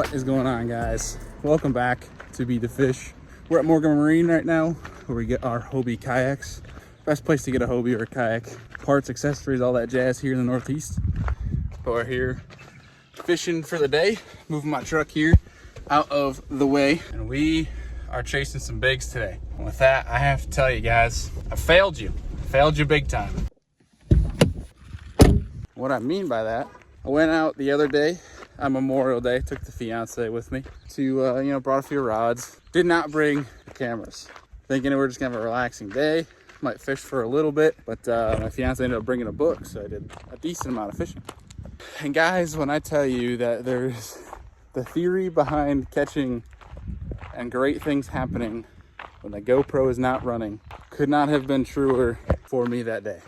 What is going on, guys? Welcome back to Be the Fish. We're at Morgan Marine right now, where we get our Hobie kayaks. Best place to get a Hobie or a kayak. Parts, accessories, all that jazz here in the Northeast. But we're here fishing for the day, moving my truck here out of the way, and we are chasing some bigs today. And with that, I have to tell you guys, I failed you. I failed you big time. What I mean by that, I went out the other day on Memorial Day, took the fiance with me to, brought a few rods. Did not bring the cameras. Thinking we were just gonna have a relaxing day, might fish for a little bit, but my fiance ended up bringing a book, so I did a decent amount of fishing. And guys, when I tell you that there's the theory behind catching and great things happening when the GoPro is not running, could not have been truer for me that day.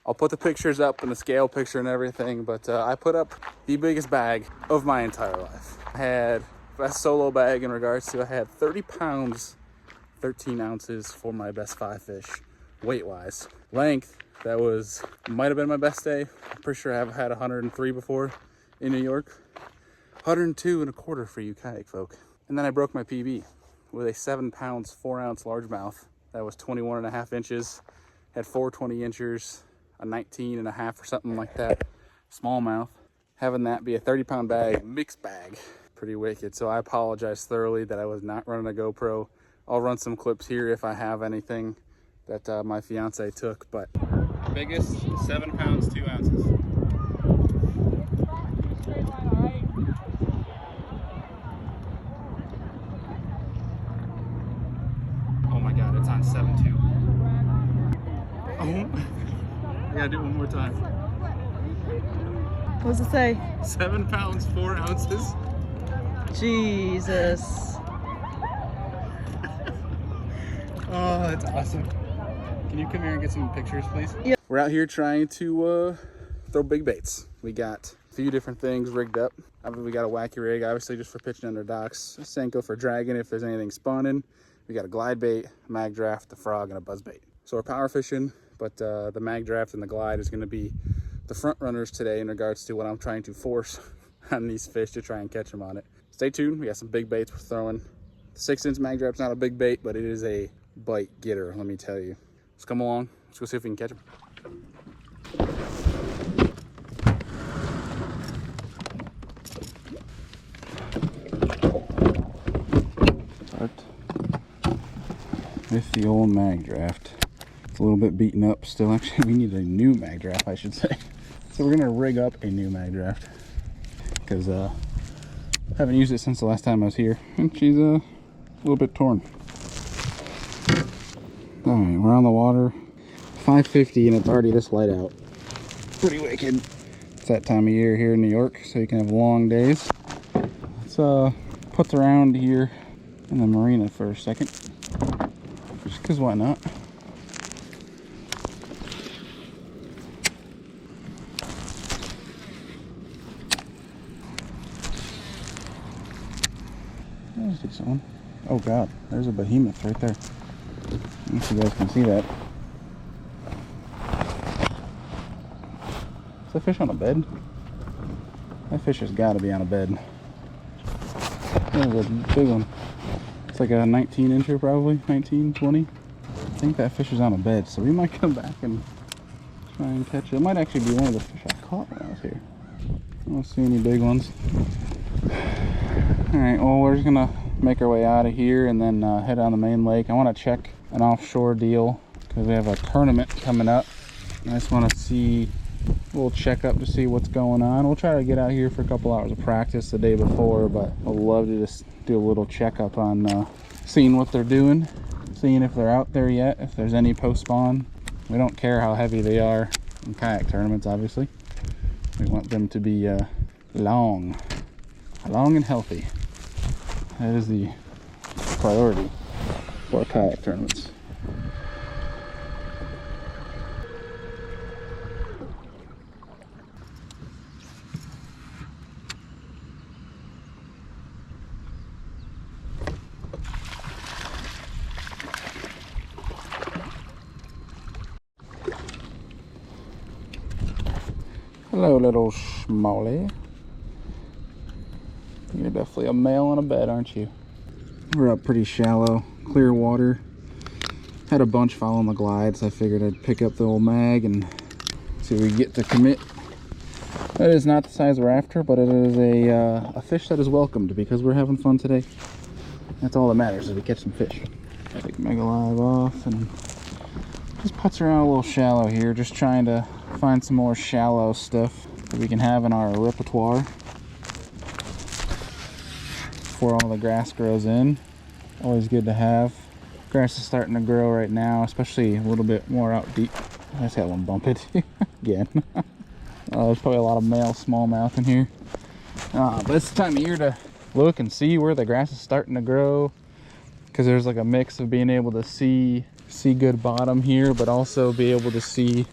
I'll put the pictures up and the scale picture and everything, but I put up the biggest bag of my entire life. I had best solo bag in regards to, I had 30 pounds, 13 ounces for my best 5 fish, weight-wise. Length, that might have been my best day. I'm pretty sure I've had 103 before in New York. 102 and a quarter for you kayak folk. And then I broke my PB with a 7 pounds, 4 ounce largemouth. That was 21.5 inches, had 420 inchers. A 19 and a half or something like that, smallmouth. Having that be a 30-pound bag, mixed bag, pretty wicked. So I apologize thoroughly that I was not running a GoPro. I'll run some clips here if I have anything that my fiance took, but biggest 7 pounds, 2 ounces. Oh my God, it's on 7.2. Oh. I gotta do it one more time. What does it say? 7 pounds, 4 ounces. Jesus. Oh, that's awesome. Can you come here and get some pictures, please? Yep. We're out here trying to throw big baits. We got a few different things rigged up. We got a wacky rig, obviously, just for pitching under docks. A Senko for dragging if there's anything spawning. We got a glide bait, mag draft, the frog, and a buzzbait. So we're power fishing. But the mag draft and the glide is going to be the front runners today in regards to what I'm trying to force on these fish to try and catch them on it. Stay tuned. We got some big baits we're throwing. The 6-inch mag draft's not a big bait, but it is a bite getter, let me tell you. Let's come along. Let's go see if we can catch them. Start with the old mag draft. It's a little bit beaten up still. Actually, we need a new mag draft, I should say. So we're gonna rig up a new mag draft because I haven't used it since the last time I was here, and she's a little bit torn. All right, we're on the water, 5:50, and it's already this light out. Pretty wicked. It's that time of year here in New York, so you can have long days. Let's put around here in the marina for a second, just because why not? There's a decent one. Oh God, there's a behemoth right there. I don't know if you guys can see that. Is that fish on a bed? That fish has got to be on a bed. There's a big one. It's like a 19 incher probably, 19, 20. I think that fish is on a bed, so we might come back and try and catch it. It might actually be one of the fish I caught when I was here. I don't see any big ones. Alright, well, we're just gonna make our way out of here and then head on the main lake. I want to check an offshore deal because we have a tournament coming up. I just want to see a little check up to see what's going on. We'll try to get out here for a couple hours of practice the day before, but I'd love to just do a little checkup on seeing what they're doing, seeing if they're out there yet, if there's any post-spawn. We don't care how heavy they are in kayak tournaments, obviously. We want them to be long and healthy. That is the priority for kayak tournaments. Hello, little smallie. You You're definitely a male on a bed, aren't you? We're up pretty shallow, clear water. Had a bunch following the glides. I figured I'd pick up the old mag and see if we get to commit. That is not the size we're after, but it is a fish that is welcomed because we're having fun today. That's all that matters, is we catch some fish. Take Mega Live off and just putz around a little shallow here, just trying to find some more shallow stuff that we can have in our repertoire before all the grass grows in. Always good to have. Grass is starting to grow right now, especially a little bit more out deep. I just got one bump it again. There's probably a lot of male smallmouth in here. But it's the time of year to look and see where the grass is starting to grow, because there's like a mix of being able to see good bottom here, but also be able to see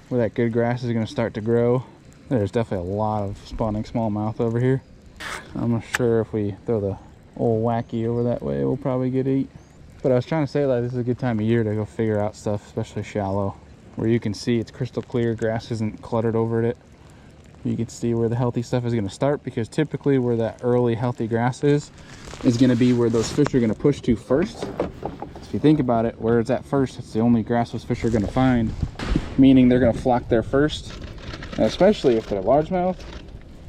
where that good grass is going to start to grow. There's definitely a lot of spawning smallmouth over here. I'm not sure if we throw the old wacky over that way, we'll probably get eat. But I was trying to say that this is a good time of year to go figure out stuff, especially shallow, where you can see it's crystal clear, grass isn't cluttered over it. You can see where the healthy stuff is going to start, because typically where that early healthy grass is going to be where those fish are going to push to first. So if you think about it, where it's at first, it's the only grass those fish are going to find, meaning they're going to flock there first. And especially if they're largemouth,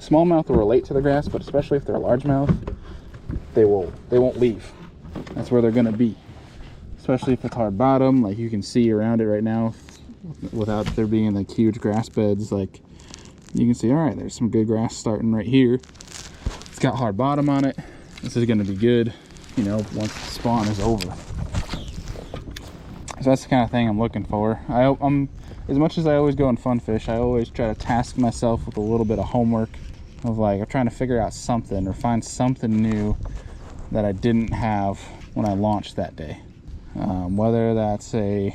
smallmouth will relate to the grass, but especially if they're largemouth, they won't leave. That's where they're going to be. Especially if it's hard bottom, like you can see around it right now, without there being like huge grass beds. Like you can see, all right, there's some good grass starting right here. It's got hard bottom on it. This is going to be good, you know, once the spawn is over. So that's the kind of thing I'm looking for. I'm as much as I always go and fun fish, I always try to task myself with a little bit of homework of like, I'm trying to figure out something or find something new that I didn't have when I launched that day. Whether that's a,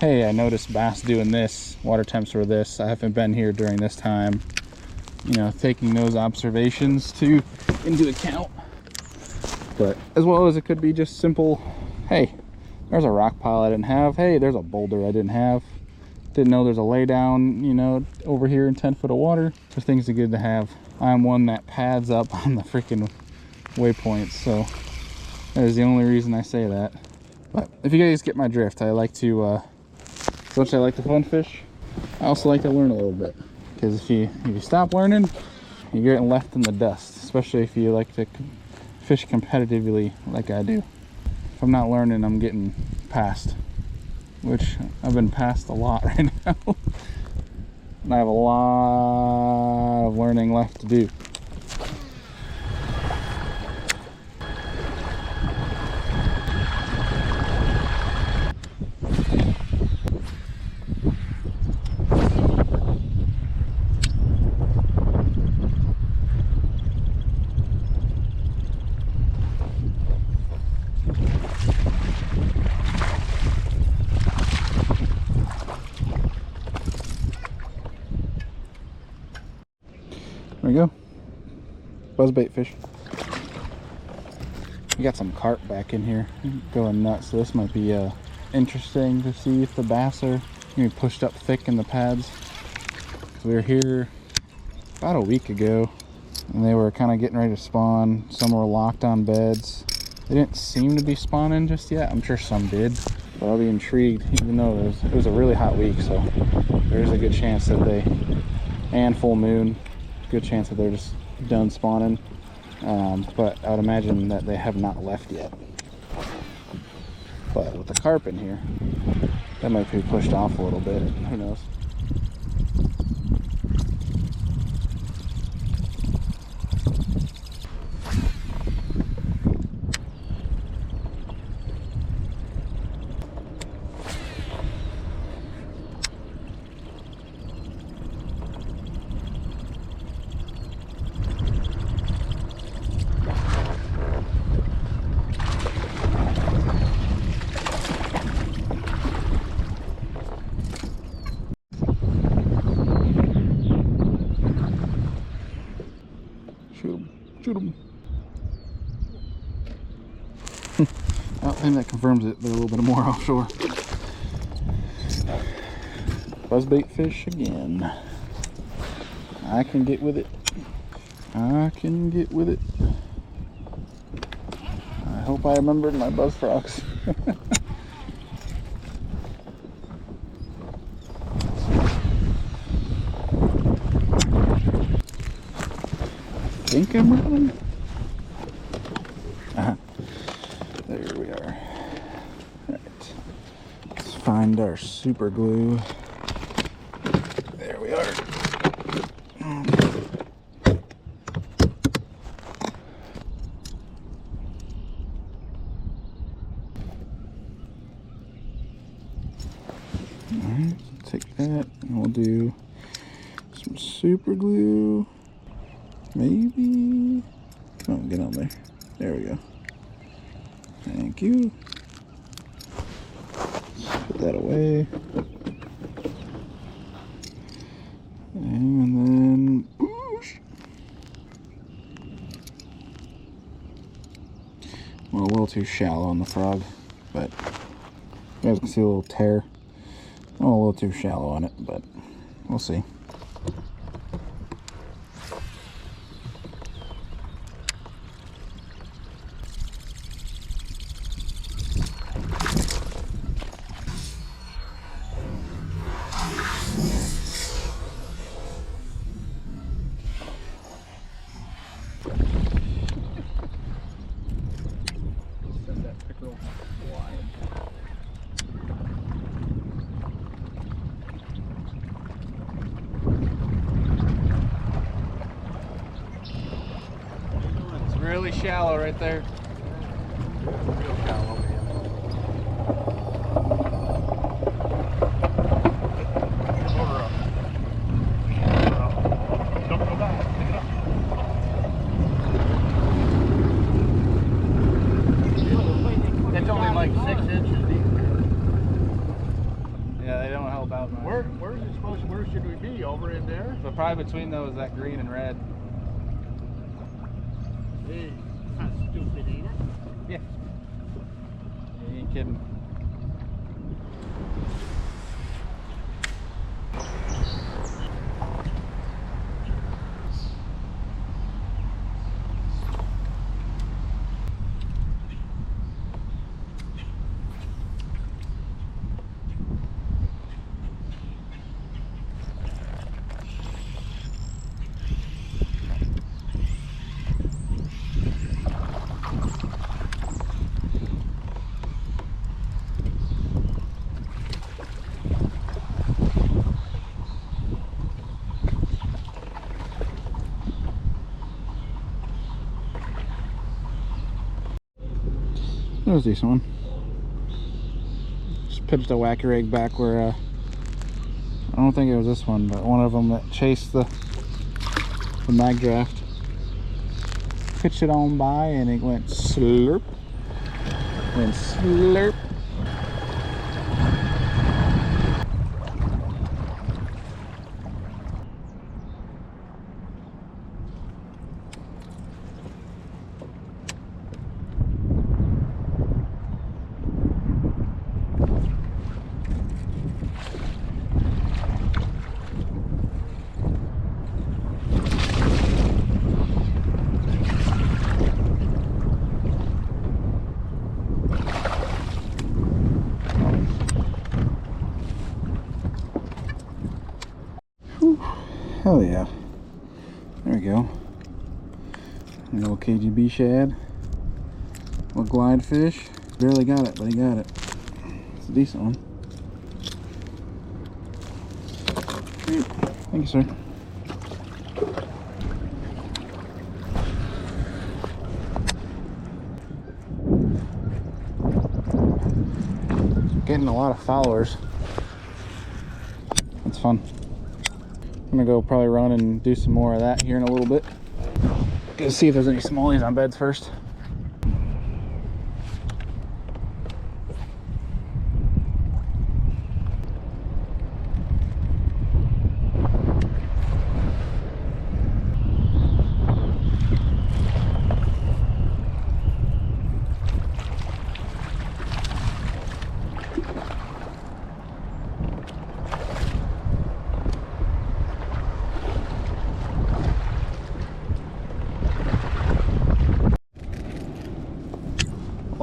hey, I noticed bass doing this, water temps were this, I haven't been here during this time, you know, taking those observations into account. But as well as it could be just simple, hey, there's a rock pile I didn't have, hey, there's a boulder I didn't have, didn't know there's a lay down, you know, over here in 10 foot of water. There's things that are good to have. I'm one that pads up on the freaking waypoints, so that is the only reason I say that. But if you guys get my drift, I like to as much as I like to fun fish, I also like to learn a little bit, because if you stop learning, you're getting left in the dust, especially if you like to fish competitively like I do. If I'm not learning, I'm getting passed, which I've been passed a lot right now. And I have a lot of learning left to do. There we go. Buzzbait fish. We got some carp back in here going nuts, so this might be interesting to see if the bass are gonna be pushed up thick in the pads. We were here about a week ago and they were kind of getting ready to spawn. Some were locked on beds. They didn't seem to be spawning just yet. I'm sure some did, but I'll be intrigued, even though it was a really hot week, so there's a good chance that they, and full moon, good chance that they're just done spawning. But I would imagine that they have not left yet. But with the carp in here, that might be pushed off a little bit. Who knows? Shoot them. Oh, and that confirms it. They're a little bit more offshore. Buzzbait fish again. I can get with it. I can get with it. hope I remembered my buzz frogs. I think I'm running. There we are. Alright. Let's find our super glue. There we are. Alright, take that and we'll do some super glue. Maybe. Oh, get on there. There we go. Thank you. Let's put that away. And then whoosh. Well, a little too shallow on the frog, but you guys can see a little tear. Oh, a little too shallow on it, but we'll see. Really shallow right there. Real shallow. Don't go back. Pick it up. It's only like 6 inches deep. Yeah, they don't help out much. Where's it supposed to, where should we be? Over in there? But probably between those, that green and red. Hey, kind of stupid, ain't it? Yeah. You ain't kidding. That was a decent one. Just pitched a wacky rig back where, I don't think it was this one, but one of them that chased the mag draft. Pitched it on by and it went slurp. Went slurp. Hell yeah. There we go. A little KGB shad. A little glide fish. Barely got it, but he got it. It's a decent one. Great. Thank you, sir. Getting a lot of followers. That's fun. I'm gonna go probably run and do some more of that here in a little bit. Go see if there's any smallies on beds first.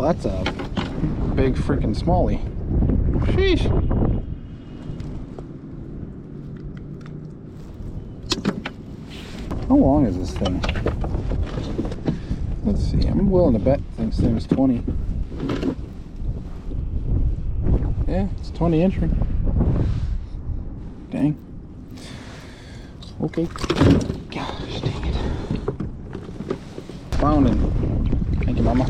that's a big freaking smallie. Sheesh. How long is this thing? Let's see. I'm willing to bet this thing's 20. Yeah, it's 20 incher. Dang. Okay. Gosh dang it. Found him. Thank you, Mama.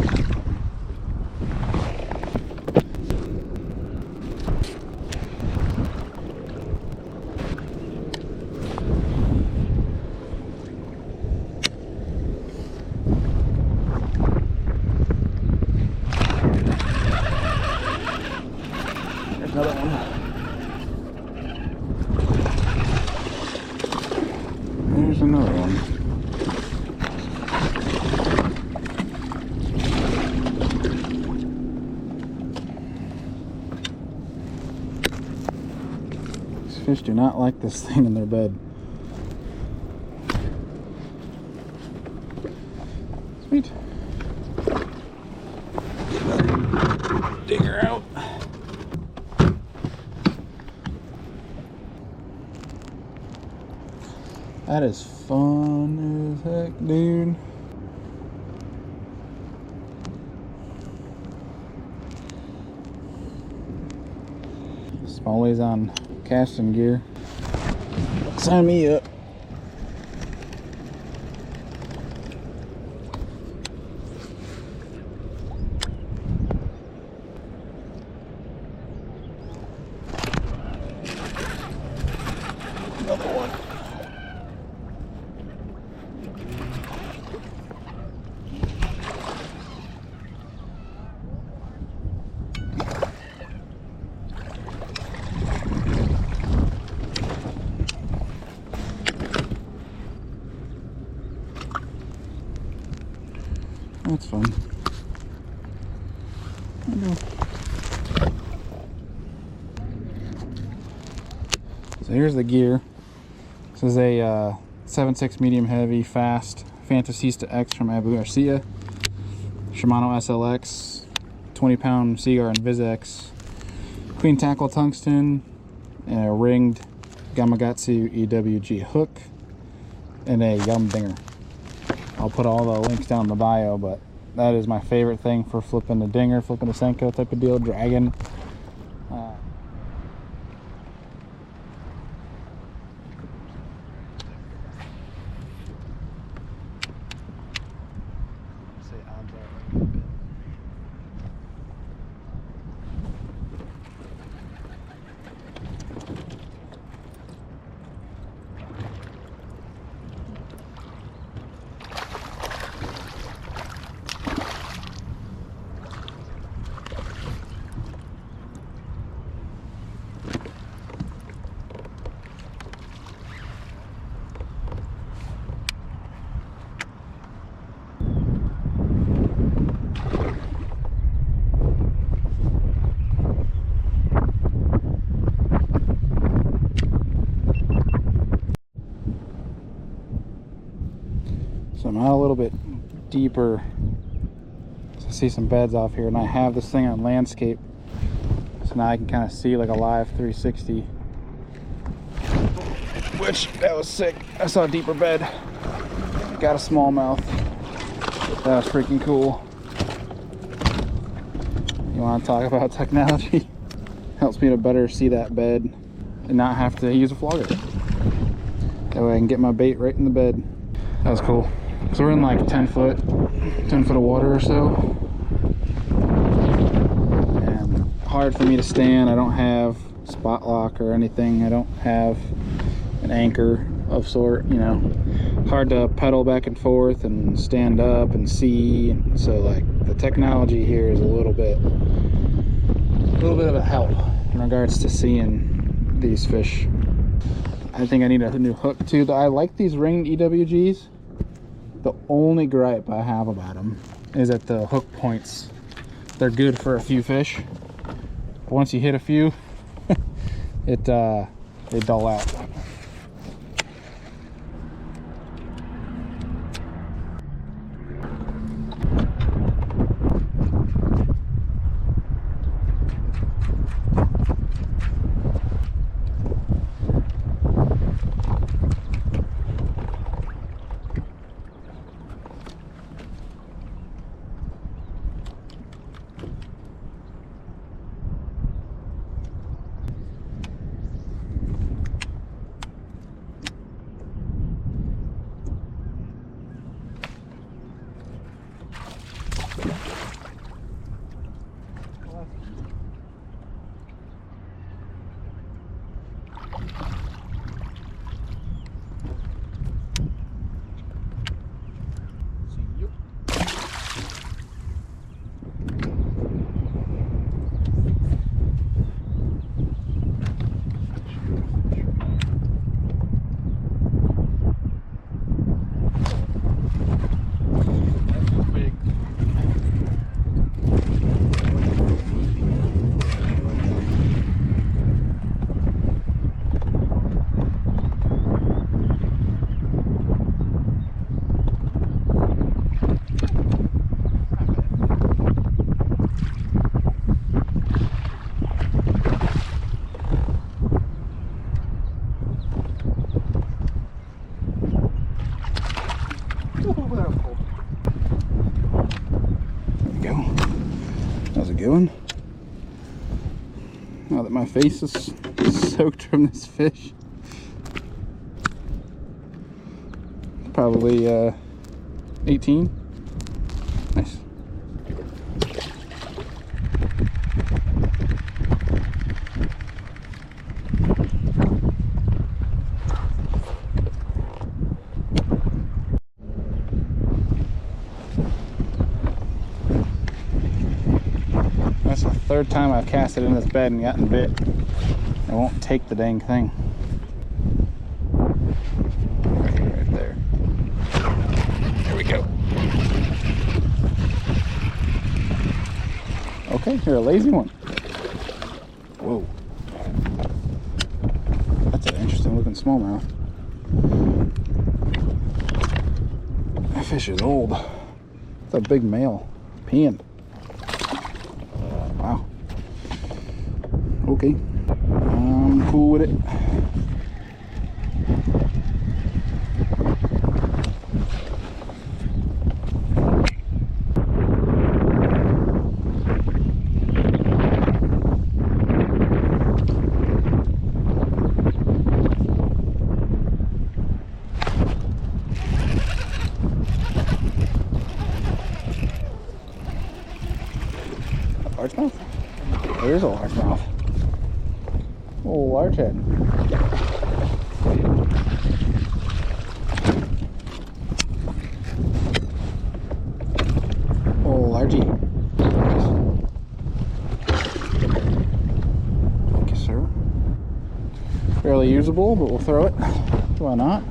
There's another one. There's another one. These fish do not like this thing in their bed. Sweet. Dig her out. That is fun as heck, dude. Smallies on casting gear. Sign me up. Another one. That's fun. I know. So here's the gear. This is a 7.6 medium heavy fast Fantasista X from Abu Garcia. Shimano SLX, 20-pound Seaguar and Vizex, clean tackle tungsten, and a ringed Gamakatsu EWG hook, and a Yum Dinger. I'll put all the links down in the bio, but that is my favorite thing for flipping the dinger, flipping the Senko type of deal, dragging. So I'm out a little bit deeper to see some beds off here, and I have this thing on landscape, so now I can kind of see like a live 360, which that was sick. I saw a deeper bed, got a smallmouth. That was freaking cool. You want to talk about technology? Helps me to better see that bed and not have to use a flogger. That way I can get my bait right in the bed. That was cool. So we're in like 10 foot of water or so, and hard for me to stand. I don't have spot lock or anything. I don't have an anchor of sort, you know. Hard to pedal back and forth and stand up and see, and so like the technology here is a little bit of a help in regards to seeing these fish. I think I need a new hook too. I like these ringed EWGs. The only gripe I have about them is that the hook points, they're good for a few fish. But once you hit a few, they dull out. my face is soaked from this fish. Probably 18. Nice. That's the third time I've cast it in this bed and gotten bit. It won't take the dang thing. Right there. There we go. Okay, you're a lazy one. Whoa. That's an interesting looking smallmouth. That fish is old. It's a big male. Peeing. Wow. Okay. I'm cool with it. Largemouth? There is a largemouth. Oh, large head. Oh, largie. Thank you, sir. Fairly usable, but we'll throw it. Why not?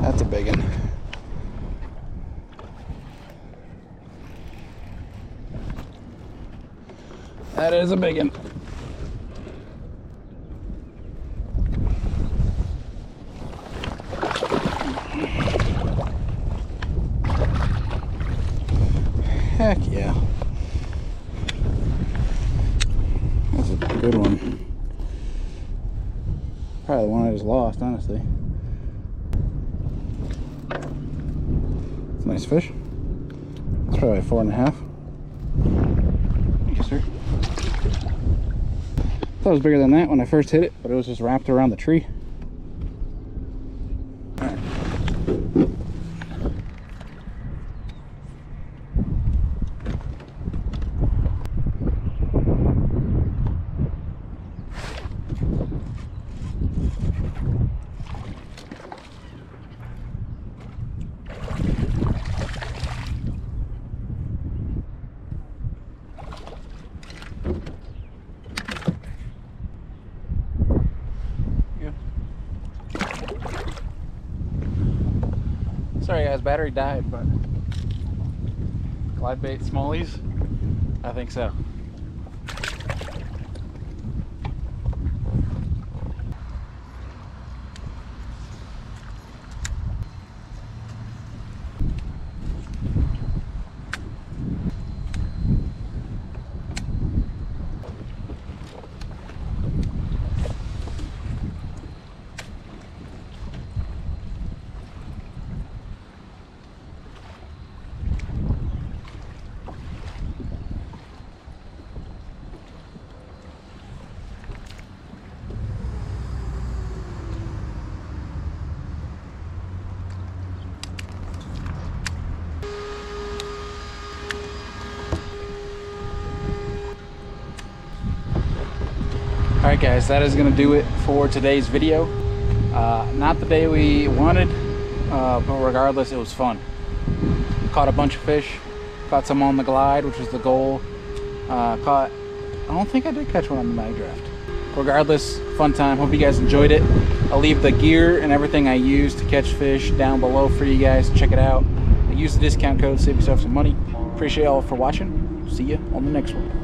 That's a big one. That is a big one. Heck yeah. That's a good one. Probably the one I just lost, honestly. It's a nice fish. It's probably 4.5. Thank you, sir. Thought it was bigger than that when I first hit it, but it was just wrapped around the tree. All right. Sorry guys, battery died, but Glidebait smallies? I think so. Alright guys, that is going to do it for today's video. Not the day we wanted, but regardless, it was fun. Caught a bunch of fish, caught some on the glide, which was the goal. I don't think I did catch one on the mag draft. Regardless, fun time. Hope you guys enjoyed it. I'll leave the gear and everything I use to catch fish down below for you guys. Check it out. Use the discount code, save yourself some money. Appreciate y'all for watching. See you on the next one.